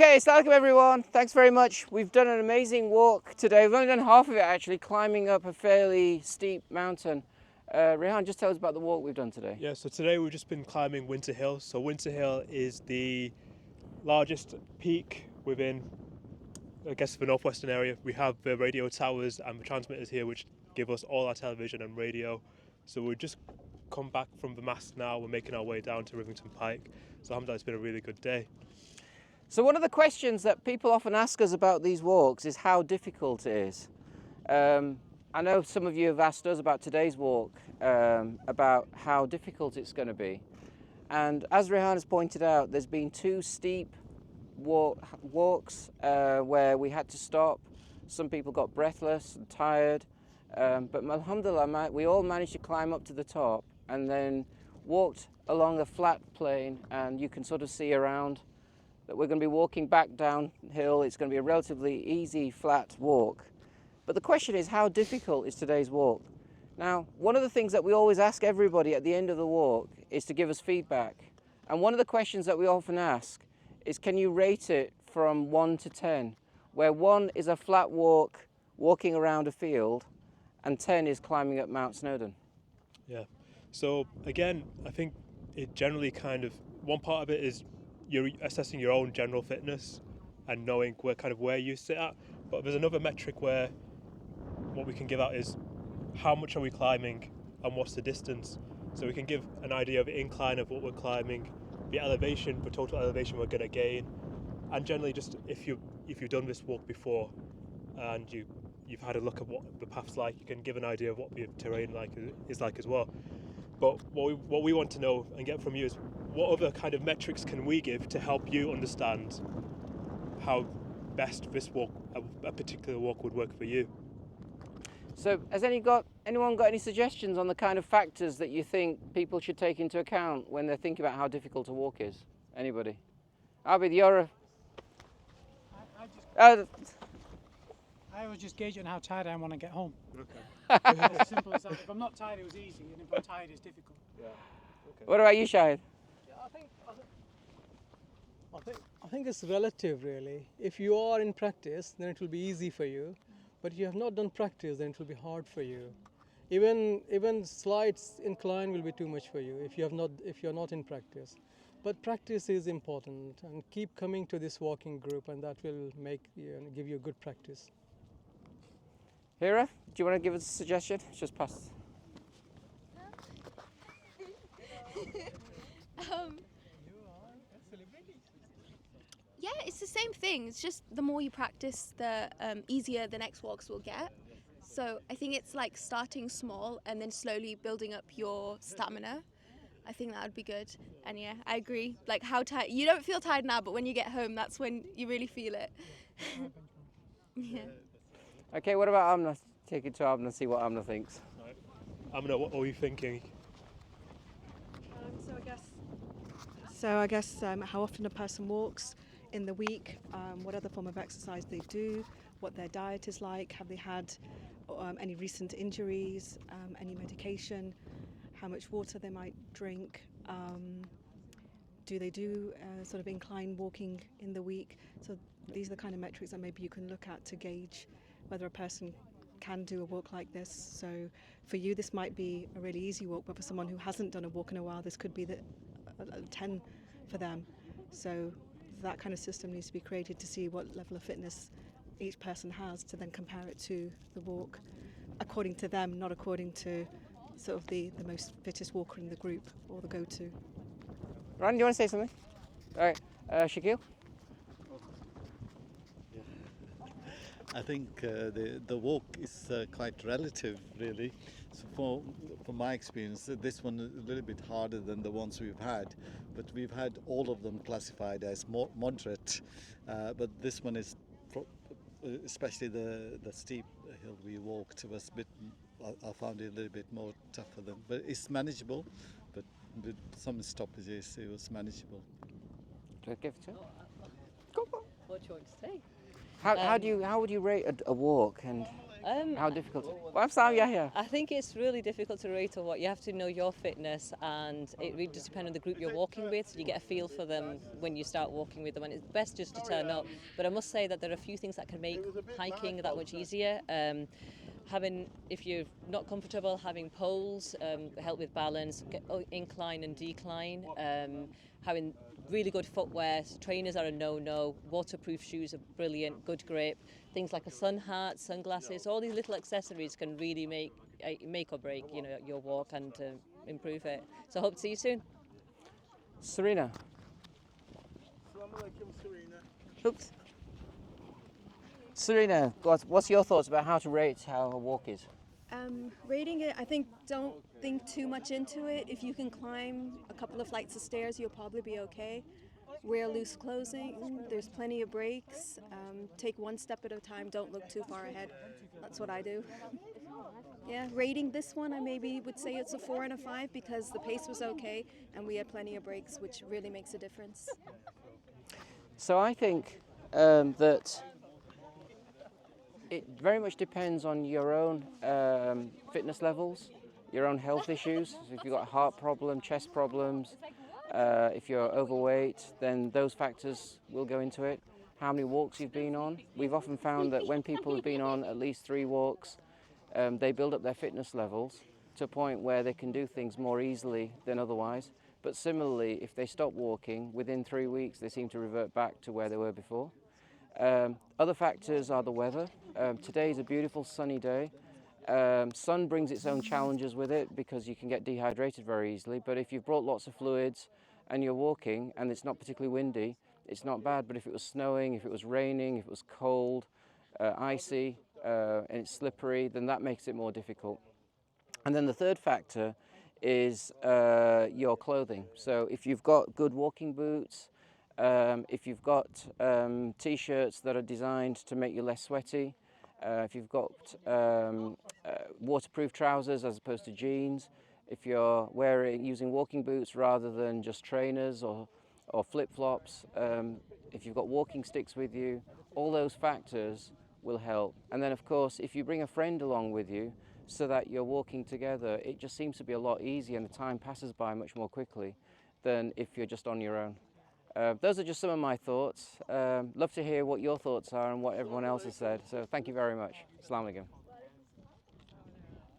Okay, assalamualaikum everyone. Thanks very much. We've done an amazing walk today. We've only done half of it actually, climbing up a fairly steep mountain. Rehan, just tell us about the walk we've done today. Yeah, so today we've just been climbing Winter Hill. So Winter Hill is the largest peak within, I guess, the northwestern area. We have the radio towers and the transmitters here, which give us all our television and radio. So we've just come back from the mast now. We're making our way down to Rivington Pike. So alhamdulillah, it's been a really good day. So one of the questions that people often ask us about these walks is how difficult it is. I know some of you have asked us about today's walk, about how difficult it's going to be. And as Rehan has pointed out, there's been two steep walks where we had to stop. Some people got breathless and tired, but alhamdulillah, we all managed to climb up to the top and then walked along a flat plain, and you can sort of see around that we're going to be walking back downhill. It's going to be a relatively easy, flat walk. But the question is, how difficult is today's walk? Now, one of the things that we always ask everybody at the end of the walk is to give us feedback. And one of the questions that we often ask is, can you rate it from 1 to 10? Where 1 is a flat walk, walking around a field, and 10 is climbing up Mount Snowdon. Yeah. So again, I think it generally one part of it is you're assessing your own general fitness and knowing where you sit at. But there's another metric where what we can give out is how much are we climbing and what's the distance. So we can give an idea of the incline of what we're climbing, the elevation, the total elevation we're going to gain, and generally just if you've done this walk before and you've had a look at what the path's like, you can give an idea of what the terrain is like as well. But what we want to know and get from you is what other kind of metrics can we give to help you understand how best a particular walk would work for you. So has anyone got any suggestions on the kind of factors that you think people should take into account when they're thinking about how difficult a walk is? Anybody? Abid, you're I was just gauging how tired I am when I get home. Okay. As simple as that. If I'm not tired, it was easy, and if I'm tired, it's difficult. Yeah. Okay. What about you, Shahid? I think it's relative, really. If you are in practice, then it will be easy for you. But if you have not done practice, then it will be hard for you. Even slight incline will be too much for you if you're not in practice. But practice is important, and keep coming to this walking group, and that will give you good practice. Hira, do you want to give us a suggestion? It's just past. Yeah, it's the same thing. It's just the more you practice, the easier the next walks will get. So I think it's like starting small and then slowly building up your stamina. I think that would be good. And yeah, I agree. Like how tired, you don't feel tired now, but when you get home, that's when you really feel it. Yeah. Okay, what about Amna? Take it to Amna and see what Amna thinks. Right. Amina, what are you thinking? So I guess how often a person walks in the week, what other form of exercise they do, what their diet is like, have they had any recent injuries, any medication, how much water they might drink, do they do sort of incline walking in the week. So these are the kind of metrics that maybe you can look at to gauge whether a person can do a walk like this. So for you this might be a really easy walk, but for someone who hasn't done a walk in a while, this could be a 10 for them. So that kind of system needs to be created to see what level of fitness each person has, to then compare it to the walk according to them, not according to sort of the most fittest walker in the group or the go-to. Ryan, do you want to say something? All right, Shaquille? I think the walk is quite relative, really. So from my experience, this one is a little bit harder than the ones we've had, but we've had all of them classified as moderate. But this one is, especially the steep hill we walked, was a bit. I found it a little bit more tougher than, but it's manageable. But with some stoppages, it was manageable. Do I give it to her? What do you want to say? How would you rate a walk? And How difficult? Well, I'm Sam Yahya. I think it's really difficult to rate or what. You have to know your fitness, and it really just depends on the group you're walking with. You get a feel for them when you start walking with them, and it's best just to turn up. But I must say that there are a few things that can make hiking that much easier. If you're not comfortable, having poles help with balance, incline and decline. Having really good footwear, trainers are a no-no, waterproof shoes are brilliant, good grip, things like a sun hat, sunglasses, all these little accessories can really make or break, your walk and improve it. So I hope to see you soon. Serena. Oops. Serena, what's your thoughts about how to rate how a walk is? Rating it, I think don't think too much into it. If you can climb a couple of flights of stairs, you'll probably be okay. Wear loose clothing, there's plenty of breaks. Take one step at a time, don't look too far ahead. That's what I do. Yeah, rating this one, I maybe would say it's a 4 and a 5 because the pace was okay and we had plenty of breaks, which really makes a difference. So I think that it very much depends on your own fitness levels, your own health issues. So if you've got a heart problem, chest problems, if you're overweight, then those factors will go into it. How many walks you've been on. We've often found that when people have been on at least 3 walks, they build up their fitness levels to a point where they can do things more easily than otherwise. But similarly, if they stop walking, within 3 weeks, they seem to revert back to where they were before. Other factors are the weather. Today is a beautiful sunny day. Sun brings its own challenges with it because you can get dehydrated very easily, but if you've brought lots of fluids and you're walking and it's not particularly windy, it's not bad. But if it was snowing, if it was raining, if it was cold, icy, and it's slippery, then that makes it more difficult. And then the third factor is your clothing. So if you've got good walking boots, if you've got t-shirts that are designed to make you less sweaty, if you've got waterproof trousers as opposed to jeans, if you're using walking boots rather than just trainers or flip-flops, if you've got walking sticks with you, all those factors will help. And then of course, if you bring a friend along with you so that you're walking together, it just seems to be a lot easier and the time passes by much more quickly than if you're just on your own. Those are just some of my thoughts. Love to hear what your thoughts are and what everyone else has said. So thank you very much. Assalamu alaikum.